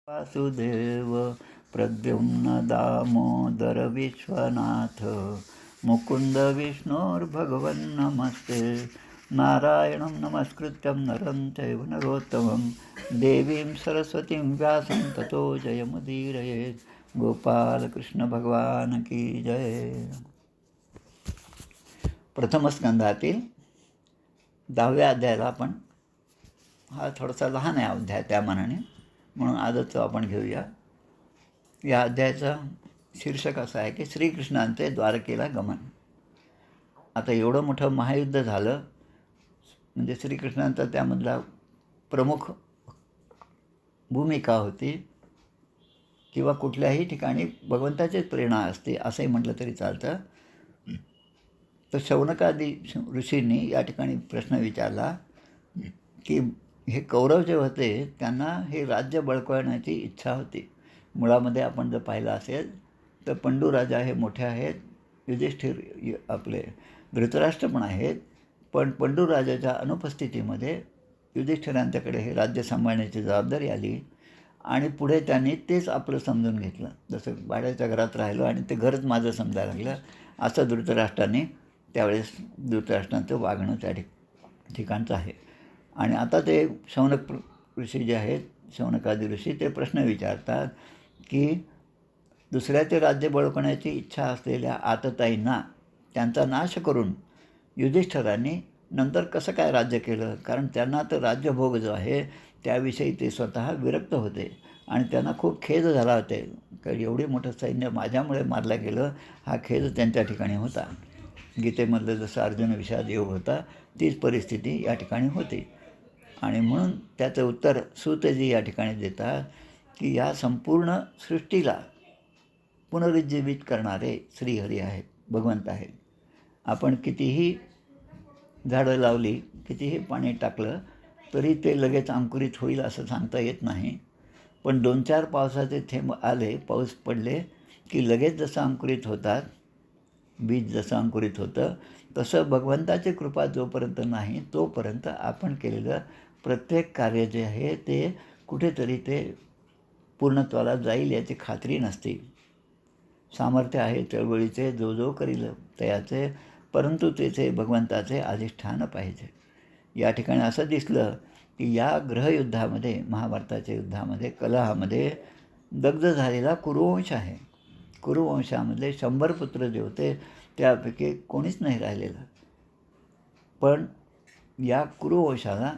वासुदेव प्रद्युम्न दामोदर विश्वनाथ मुकुंद विष्णोर्भगवन्नमस्ते। नारायणं नमस्कृत्यं नरं चैव नरोत्तमं देवीं सरस्वतीं व्यासं ततो जयमुदीरयेत्। गोपालकृष्ण भगवान की जय। प्रथम स्कंधातील 10व्या अध्यायाला आपण, हा थोडासा लहान आहे अध्याय त्या मानाने, म्हणून आजच आपण घेऊया. या अध्यायाचं शीर्षक असं आहे की श्रीकृष्णांचे द्वारकेला गमन. आता एवढं मोठं महायुद्ध झालं, म्हणजे श्रीकृष्णांचा त्यामधला प्रमुख भूमिका होती, किंवा कुठल्याही ठिकाणी भगवंताचीच प्रेरणा असते असंही म्हटलं तरी चालतं. तर शौनकादी ऋषींनी या ठिकाणी प्रश्न विचारला की हे कौरव जे होते त्यांना हे राज्य बळकावण्याची इच्छा होती. मुळामध्ये आपण जर पाहिलं असेल तर पंडूराजा हे मोठे आहेत, युधिष्ठिर आपले धृतराष्ट्र पण आहेत, पण पंडूराजाच्या अनुपस्थितीमध्ये युधिष्ठिरांच्याकडे हे राज्य सांभाळण्याची जबाबदारी आली आणि पुढे त्यांनी तेच आपलं समजून घेतलं, जसं भाड्याच्या घरात राहिलं आणि ते घरच माझं समजायला लागलं, असं धृतराष्ट्राने त्यावेळेस धृतराष्ट्रांचं वागणं त्या ठिकाणचं आहे. आणि आता ते शौनक ऋषी जे आहेत, शौनकादी ऋषी, ते प्रश्न विचारतात की दुसऱ्याचे राज्य बळकवण्याची इच्छा असलेल्या आतताईंना त्यांचा नाश करून युधिष्ठिरांनी नंतर कसं काय राज्य केलं. कारण त्यांना तर राज्यभोग जो आहे त्याविषयी ते स्वतः विरक्त होते आणि त्यांना खूप खेद झाला होते, कारण एवढे मोठं सैन्य माझ्यामुळे मारलं गेलं, हा खेद त्यांच्या ठिकाणी होता. गीतेमधलं जसं अर्जुन विषाद योग होता तीच परिस्थिती या ठिकाणी होती. आणि म्हणून त्याचं उत्तर सूतजी या ठिकाणी देतात की या संपूर्ण सृष्टीला पुनरुज्जीवित करणारे श्रीहरी आहेत, भगवंत आहेत. आपण कितीही झाडं लावली, कितीही पाणी टाकलं तरी ते लगेच अंकुरित होईल असं सांगता येत नाही. पण 2-4 पावसाचे थेंब आले, पाऊस पडले की लगेच जसं अंकुरित होतात, बीज जसं अंकुरित होतं तसं भगवंताची कृपा जोपर्यंत नाही तोपर्यंत आपण केलेलं प्रत्येक कार्य जे आहे ते कुठेतरी ते पूर्णत्वाला जाईल याची खात्री नसते. सामर्थ्य आहे चळवळीचे जो जो करील तयाचे, परंतु तेचे भगवंताचे अधिष्ठान पाहिजे. या ठिकाणी असं दिसलं की या ग्रहयुद्धामध्ये, महाभारताच्या युद्धामध्ये, कलहामध्ये दग्ध झालेला कुरुवंश आहे. कुरुवंशामधले 100 पुत्र जे होते त्यापैकी कोणीच नाही राहिलेलं. पण या कुरुवंशाला,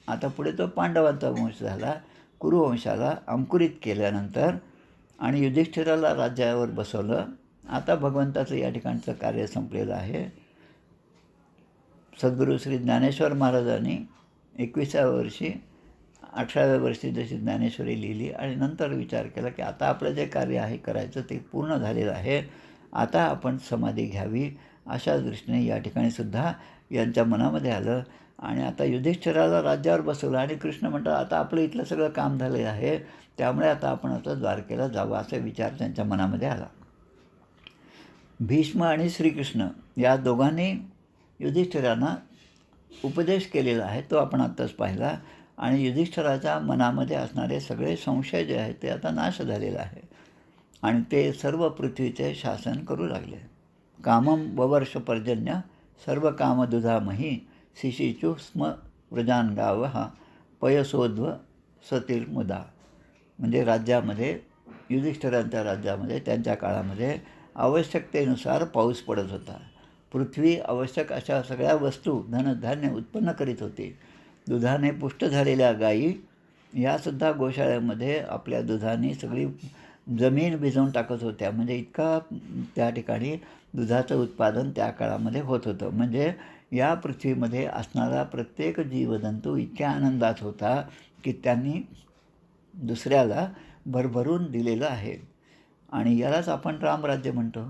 आता पुढे तो पांडवांचा वंश झाला, कुरुवंशाला अंकुरित केल्यानंतर आणि युधिष्ठिराला राज्यावर बसवलं. आता भगवंताचं या ठिकाणचं कार्य संपलेलं आहे. सद्गुरू श्री ज्ञानेश्वर महाराजांनी 21व्या वर्षी 18व्या वर्षी जशी ज्ञानेश्वरी लिहिली आणि नंतर विचार केला की आता आपलं जे कार्य आहे करायचं ते पूर्ण झालेलं आहे, आता आपण समाधी घ्यावी, अशा दृष्टीने या ठिकाणी सुद्धा यांच्या मनामध्ये आलं. आणि आता युधिष्ठिराला राज्यावर बसवलं आणि कृष्ण म्हणतात आता आपलं इथलं सगळं काम झालेलं आहे, त्यामुळे आता आपण आता द्वारकेला जावं, असा विचार त्यांच्या मनामध्ये आला. भीष्म आणि श्रीकृष्ण या दोघांनी युधिष्ठिरांना उपदेश केलेला आहे, तो आपण आत्ताच पाहिला. आणि युधिष्ठिराच्या मनामध्ये असणारे सगळे संशय जे आहेत ते आता नाश झालेला आहे आणि ते सर्व पृथ्वीचे शासन करू लागले. कामम ववर्ष पर्जन्य सर्व कामदुधामही शिशिचू स्म व्रजानगाव पयसोध्व सतीर्मुदा. म्हणजे राज्यामध्ये, युधिष्ठिरांच्या राज्यामध्ये त्यांच्या काळामध्ये आवश्यकतेनुसार पाऊस पडत होता. पृथ्वी आवश्यक अशा सगळ्या वस्तू, धनधान्य उत्पन्न करीत होती. दुधाने पुष्ट झालेल्या गायी यासुद्धा गोशाळेमध्ये आपल्या दुधाने सगळी जमीन भिजवून टाकत होत्या. म्हणजे इतका त्या ठिकाणी दुधाचं उत्पादन त्या काळामध्ये होत होतं. म्हणजे या पृथ्वीमध्ये असणारा प्रत्येक जीवजंतू इतक्या आनंदात होता की त्यांनी दुसऱ्याला भरभरून दिलेलं आहे. आणि यालाच आपण रामराज्य म्हणतो.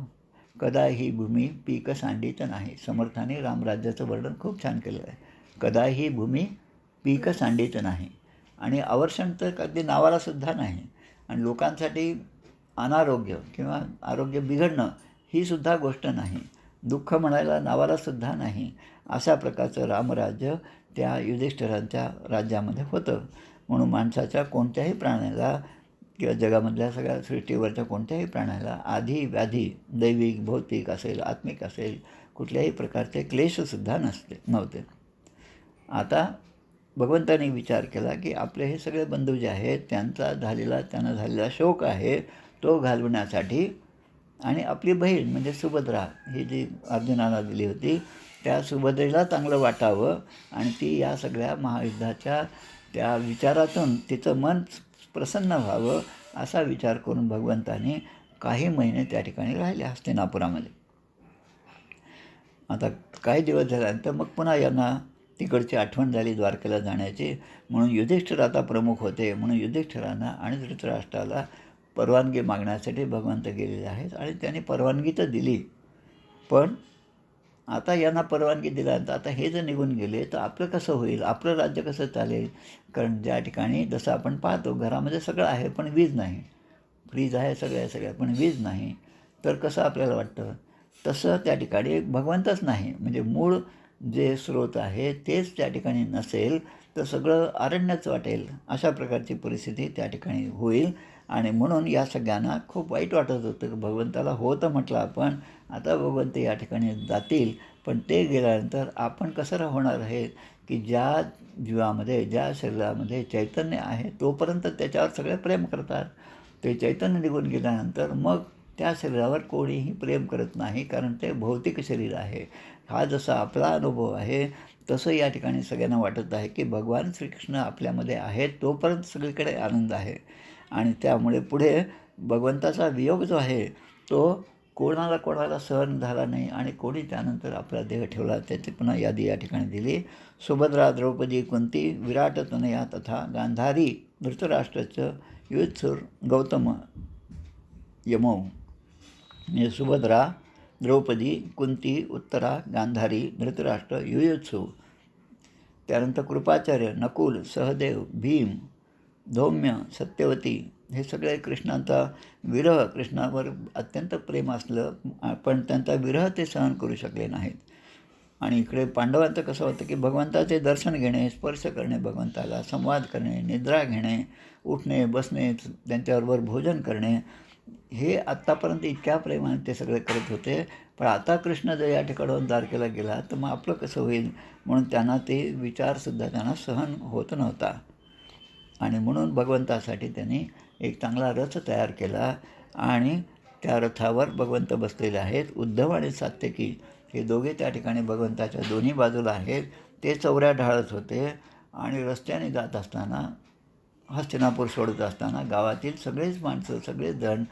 कदा ही भूमी पीक सांडीत नाही. समर्थाने रामराज्याचं वर्णन खूप छान केलेलं आहे. कदा ही भूमी पीक सांडीत नाही. आणि अवर्षण तर कधी नावालासुद्धा नाही. आणि लोकांसाठी अनारोग्य किंवा आरोग्य बिघडणं ही सुद्धा गोष्ट नाही. दुःख म्हणायला नावालासुद्धा नाही. अशा प्रकारचं रामराज्य त्या युधिष्ठिरांच्या राज्यामध्ये होतं. म्हणून माणसाच्या कोणत्याही प्राण्याला किंवा जगामधल्या सगळ्या सृष्टीवरच्या कोणत्याही प्राण्याला आधी व्याधी दैविक भौतिक असेल आत्मिक असेल कुठल्याही प्रकारचे क्लेशसुद्धा नव्हते. आता भगवंताने विचार केला की आपले हे सगळे बंधू जे आहेत त्यांना झालेला शोक आहे तो घालवण्यासाठी आणि आपली बहीण म्हणजे सुभद्रा ही जी अर्जुनाला दिली होती त्या सुभद्रेला चांगलं वाटावं आणि ती या सगळ्या महायुद्धाच्या त्या विचारातून तिचं मन प्रसन्न व्हावं असा विचार करून भगवंताने काही महिने त्या ठिकाणी राहिले हस्तिनापुरामध्ये. आता काही दिवस झाल्यानंतर मग पुन्हा यांना तिकडची आठवण झाली द्वारकेला जाण्याची. म्हणून युधिष्ठिर आता प्रमुख होते. म्हणून युधिष्ठिरांना आणि धृतराष्ट्राला परवानगी मागण्यासाठी भगवंत गेलेले आहेत आणि त्यांनी परवानगी तर दिली. पण आता यांना परवानगी दिल्यानंतर आता हे जर निघून गेले तर आपलं कसं होईल, आपलं राज्य कसं चालेल. कारण ज्या ठिकाणी जसं आपण पाहतो घरामध्ये सगळं आहे पण वीज नाही, फ्रीज आहे सगळ्या पण वीज नाही, तर कसं आपल्याला वाटतं. तसं त्या ठिकाणी भगवंतच नाही म्हणजे मूळ जे स्रोत आहे तेच त्या ठिकाणी नसेल तर सगळं अरण्यच वाटेल. अशा प्रकारची परिस्थिती त्या ठिकाणी होईल. आणि म्हणून या सगळ्यांना खूप वाईट वाटत होतं की भगवंताला हो तर म्हटलं आपण, आता भगवंत या ठिकाणी जातील पण ते गेल्यानंतर आपण कसं होणार आहे की ज्या जीवामध्ये ज्या शरीरामध्ये चैतन्य आहे तोपर्यंत त्याच्यावर सगळे प्रेम करतात. ते चैतन्य निघून गेल्यानंतर मग त्या शरीरावर कोणीही प्रेम करत नाही कारण ते भौतिक शरीर आहे. हा जसा आपला अनुभव आहे तसं या ठिकाणी सगळ्यांना वाटत आहे की भगवान श्रीकृष्ण आपल्यामध्ये आहेत तोपर्यंत सगळीकडे आनंद आहे. आणि त्यामुळे पुढे भगवंताचा वियोग जो आहे तो कोणाला सहन झाला नाही आणि कोणी त्यानंतर आपला देह ठेवला त्याची पुन्हा यादी या ठिकाणी दिली. सुभद्रा द्रौपदी कुंती विराट तनया तथा गांधारी धृतराष्ट्रचं युयुत्सुर गौतम यमो. म्हणजे सुभद्रा द्रौपदी कुंती उत्तरा गांधारी धृतराष्ट्र युयुत्सु, त्यानंतर कृपाचार्य नकुल सहदेव भीम धौम्य सत्यवती हे सगळे कृष्णांचा विरह, कृष्णावर अत्यंत प्रेम असलं पण त्यांचा विरह ते सहन करू शकले नाहीत. आणि इकडे पांडवांचं कसं होतं की भगवंताचे दर्शन घेणे, स्पर्श करणे, भगवंताला संवाद करणे, निद्रा घेणे, उठणे बसणे, त्यांच्याबरोबर भोजन करणे, हे आत्तापर्यंत इतक्या प्रेमाने ते सगळे करत होते. पण आता कृष्ण जर या ठिकाणाहून द्वारकेला गेला तर मग आपलं कसं होईल. म्हणून त्यांना ते विचारसुद्धा त्यांना सहन होत नव्हता. आणि म्हणून भगवंतासाठी त्यांनी एक चांगला रथ तयार केला आणि त्या रथावर भगवंत बसलेले आहेत. उद्धव आणि सात्यकी हे दोघे त्या ठिकाणी भगवंताच्या दोन्ही बाजूला आहेत. ते चौऱ्या ढाळत होते आणि रस्त्याने जात असताना हस्तिनापूर सोडत असताना गावातील सगळेच माणसं सगळेच जण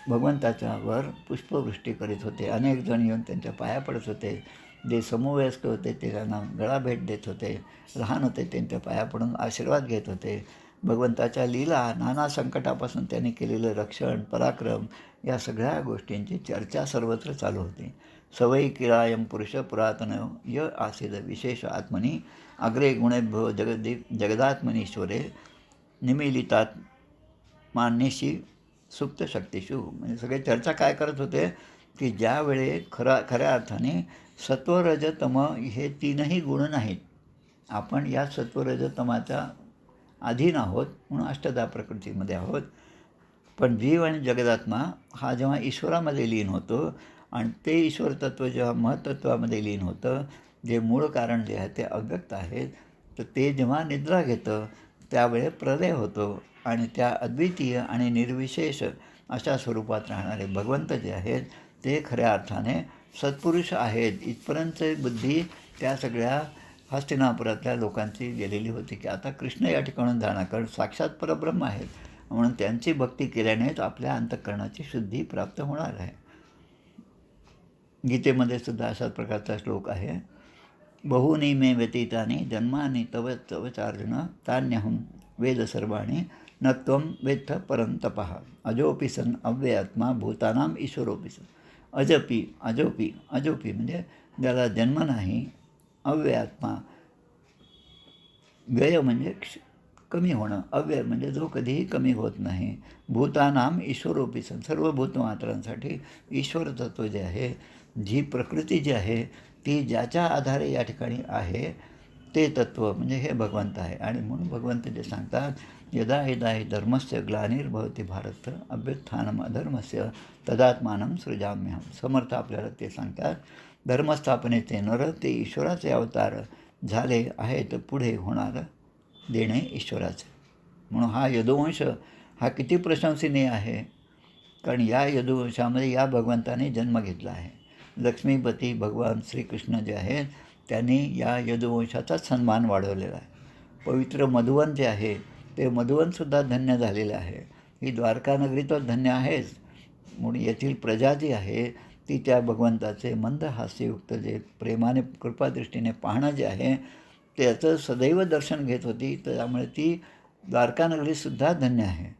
भगवंताच्यावर पुष्पवृष्टी करीत होते. अनेक जण येऊन त्यांच्या पाया पडत होते. जे समवयस्क होते ते त्यांना गळा भेट देत होते, लहान होते त्यांच्या पाया पडून आशीर्वाद घेत होते. भगवंताच्या लीला नाना संकटापासून त्यांनी केलेलं रक्षण पराक्रम या सगळ्या गोष्टींची चर्चा सर्वत्र चालू होती. सवयी किरायम पुरुष पुरातन य आसीद विशेष आत्मनी अग्रे गुणेभ्यो जगदात्मनीश्वरे निमिलितात मान्यशी सुप्त शक्तीषु. म्हणजे सगळे चर्चा काय करत होते की ज्यावेळे खऱ्या अर्थाने सत्वरज तम हे तीनही गुण नाहीत. आपण या सत्वरज तमाच्या अधीन आहोत म्हणून अष्टधा प्रकृतीमध्ये आहोत. पण जीव आणि जगदात्मा हा जेव्हा ईश्वरामध्ये लीन होतो आणि ते ईश्वर तत्त्व जेव्हा महत्त्वामध्ये लीन होतं, जे मूळ कारण जे आहे ते अव्यक्त आहे, तर ते जेव्हा निद्रा घेतं त्यावेळे प्रलय होतो आणि त्या अद्वितीय आणि निर्विशेष अशा स्वरूपात राहणारे भगवंत जे आहेत ते खऱ्या अर्थाने सत्पुरुष आहेत. इथपर्यंतची बुद्धी त्या सगळ्या हस्तिनापुरातल्या लोकांची गेलेली होती की आता कृष्ण या ठिकाणून जाणार कारण साक्षात परब्रह्म आहेत म्हणून त्यांची भक्ती केल्यानेच आपल्या अंतःकरणाची शुद्धी प्राप्त होणार आहे. गीतेमध्ये सुद्धा अशाच प्रकारचा श्लोक आहे. बहूनी मे व्यतीतानि जन्मानि तव तव चार्जुन तान्यहं वेद सर्वाणि न त्वं वेत्थ परंतपः अजोपि सन् अव्ययात्मा भूतानाम ईश्वरोपि सन्. अजोपी म्हणजे ज्याला जन्म नाही, अव्ययात्मा व्यय म्हणजे कमी होणं, अव्यय म्हणजे जो कधीही कमी होत नाही, भूतानाम ईश्वरोपि सन् सर्व भूतमात्रांसाठी ईश्वर तत्व जे आहे, जी प्रकृती जी आहे ती ज्याच्या आधारे या ठिकाणी आहे ते तत्त्व म्हणजे हे भगवंत आहे. आणि म्हणून भगवंत जे सांगतात यदा यदा हि धर्मस्य ग्लानिर्भवति भारत अभ्युत्थानम् अधर्मस्य तदात्मानं सृजाम्यहम. समर्थ आपल्याला ते सांगतात, धर्मस्थापनेचे नर ते ईश्वराचे अवतार झाले आहेत, पुढे होणार देणे ईश्वराचे. म्हणून हा यदुवंश हा किती प्रशंसनीय आहे, कारण या यदुवंशामध्ये या भगवंताने जन्म घेतला आहे. लक्ष्मीपती भगवान श्रीकृष्ण जे आहेत त्यांनी या यदुवंशाचाच सन्मान वाढवलेला आहे. पवित्र मधुवन जे आहे ते मधुवनसुद्धा धन्य झालेलं आहे. ही द्वारका नगरी तर धन्य आहेच, म्हणून येथील प्रजा जी आहे ती त्या भगवंताचे मंद हास्ययुक्त जे प्रेमाने कृपादृष्टीने पाहणं जे आहे त्याचं सदैव दर्शन घेत होती. त्यामुळे ती द्वारका नगरीसुद्धा धन्य आहे.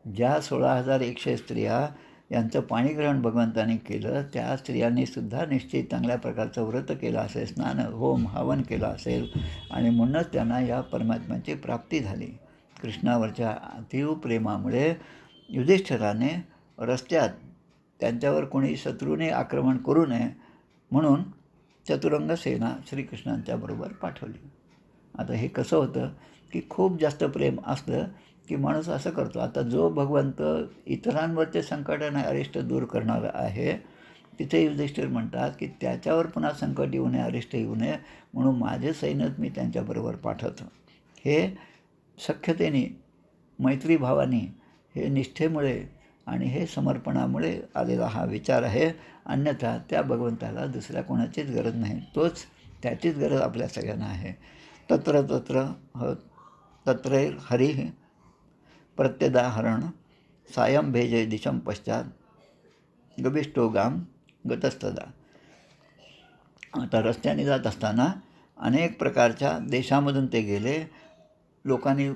ज्या 16,100 स्त्रिया यांचं पाणीग्रहण भगवंताने केलं, त्या स्त्रियांनीसुद्धा निश्चित चांगल्या प्रकारचं व्रत केलं असेल, स्नान होम हवन केलं असेल, आणि म्हणूनच त्यांना या परमात्म्याची प्राप्ती झाली. कृष्णावरच्या अतीव प्रेमामुळे युधिष्ठिराने रस्त्यात त्यांच्यावर कोणी शत्रूने आक्रमण करू नये म्हणून चतुरंग सेना श्रीकृष्णांच्याबरोबर पाठवली. आता हे कसं होतं की खूप जास्त प्रेम असलं की माणूस असं करतो. आता जो भगवंत इतरांवरचे संकट आणि अरिष्ट दूर करणारा आहे, तिथे युधिष्ठिर म्हणतात की त्याच्यावर पुन्हा संकट येऊ नये, अरिष्ट येऊ नये, म्हणून माझे सैन्यच मी त्यांच्याबरोबर पाठवतो. हे सख्यतेने, मैत्रीभावाने, हे निष्ठेमुळे आणि हे समर्पणामुळे आलेला हा विचार आहे. अन्यथा त्या भगवंताला दुसऱ्या कोणाचीच गरज नाही, तोच त्याचीच गरज आपल्या सगळ्यांना आहे. तत्र तत्र तत्रैर हरी प्रत्यदाहरण सायं भेजे दिशं पश्चात गविष्टो गाम गतस्तदा. आता रस्त्याने जात असताना अनेक प्रकारच्या देशामधून ते गेले. लोकांनी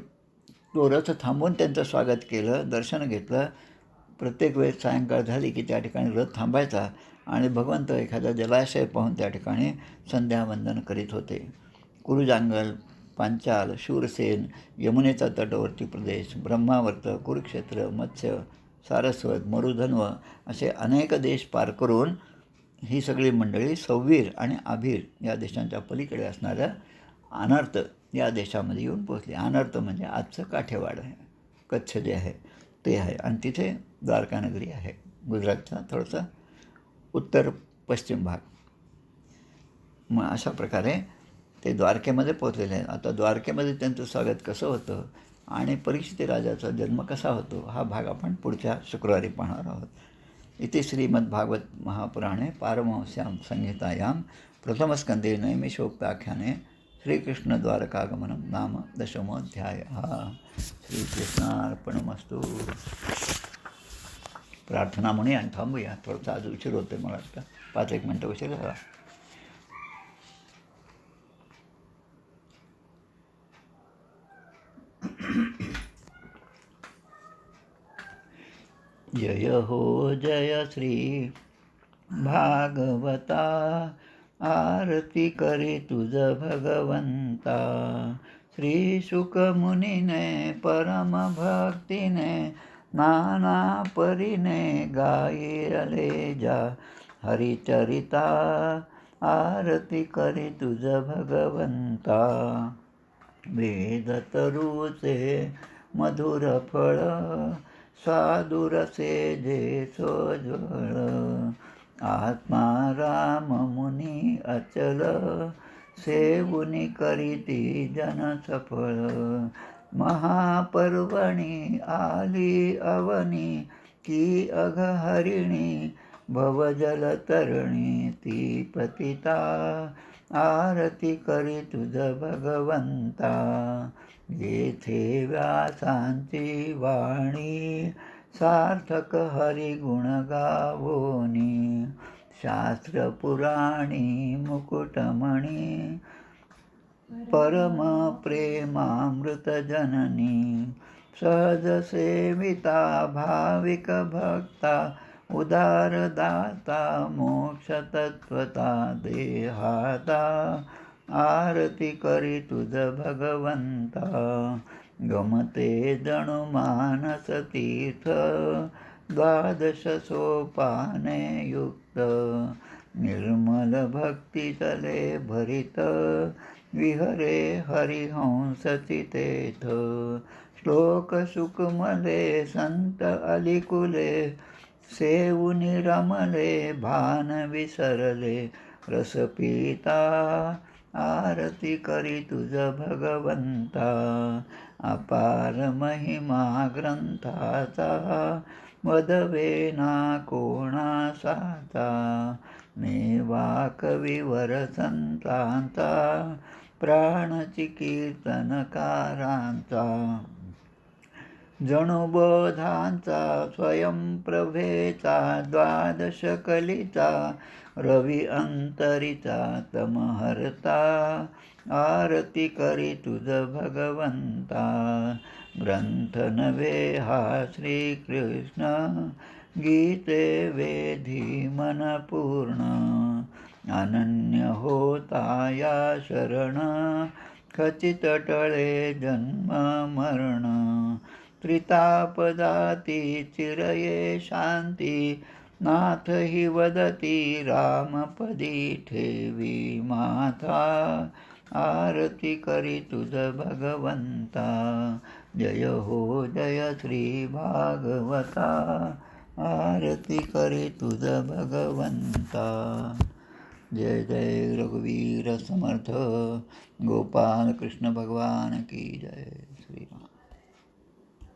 तो रथ थांबवून त्यांचं स्वागत केलं, दर्शन घेतलं. प्रत्येक वेळेस सायंकाळ झाली की त्या ठिकाणी रथ थांबायचा आणि भगवंत एखादा जलाशय पाहून त्या ठिकाणी संध्यावंदन करीत होते. कुरुजांगल, पांचाल, शूरसेन, यमुनेचा तटवर्ती प्रदेश, ब्रह्मावर्त, कुरुक्षेत्र, मत्स्य, सारस्वत, मरुधन्व असे अनेक देश पार करून ही सगळी मंडळी सौवीर आणि आभीर या देशांच्या पलीकडे असणाऱ्या अनर्थ या देशामध्ये येऊन पोचली. अनर्थ म्हणजे आजचं काठेवाड आहे, कच्छ जे आहे ते आहे, आणि तिथे द्वारका नगरी आहे, गुजरातचा थोडासा उत्तर पश्चिम भाग. मग अशा प्रकारे ते द्वारकेमध्ये पोचलेले आहेत. आता द्वारकेमध्ये त्यांचं स्वागत कसं होतं आणि परीक्षित राजाचा जन्म कसा होतो हा भाग आपण पुढच्या शुक्रवारी पाहणार आहोत. इति श्रीमद्भागवत महापुराणे पारमहंस्यां संहितायां प्रथमस्कंदे नैमिषोक्ताख्याने श्रीकृष्णद्वारकागमनं नाम दशमोऽध्यायः. श्रीकृष्णार्पणमस्तु. प्रार्थना म्हणूया आणि थांबूया. थोडंसं आज उशीर होते, मला वाटतं 5-1 मिनटं उशीर झाला. जय हो जय श्री भागवता, आरती करी तुझ भगवंता. श्री शुक मुनीने परम भक्तीने नाना परीने गायले जा हरिचरिता. आरती करी तुझ भगवंता. वेद तरुचे मधुर फळ साधुरसे जे सोज्वळ. आत्मा राम मुनी अचल सेवुनी करीती जन सफळ. महापर्वणी आली अवनी की अघहरिणी भवजल तरणी ती पतिता. आरती करी तुझ भगवंता. येथे व्यासांची वाणी सार्थक हरिगुण गावोनी. शास्त्र पुराणी मुकुटमणी परम प्रेमामृत जननी. सहज सेविता भाविक भक्ता उदार दाता मोक्ष तत्वता देहाता. आरती करी तुझ भगवंता. गमते जणु मानस तीर्थ 12 सोपाने युक्त. निर्मल भक्ती तले भरित विहरे हरिहंस चितेथ. श्लोक सुखमले संत अलिकुले, सेवुनी रमले भान विसरले, रस पिता आरती करी तुझ भगवंता, अपार महिमा ग्रंथाचा, वदवेना कोणासाचा, मेवा कविवर संतांचा, प्राणची कीर्तनकारांचा, जणू बोधांचा स्वयंप्रभेचा, द्वादश कलीचा रवी अंतरीचा, तमहर्ता आरती करी तुझ भगवंता, ग्रंथ नव्हे हा श्रीकृष्ण, गीते वेधी मन पूर्ण, अनन्य होता या शरण, खचित टळे जन्म मरण, त्रितापदाती चिरये शांती, नाथ हि वदती रामपदी ठेवी माथा, आरती करी तुझ भगवंता, जय हो जय श्री भागवता, आरती करी तुझ भगवंता. जय जय रघुवीर समर्थ, गोपाल कृष्ण भगवान की जय. श्री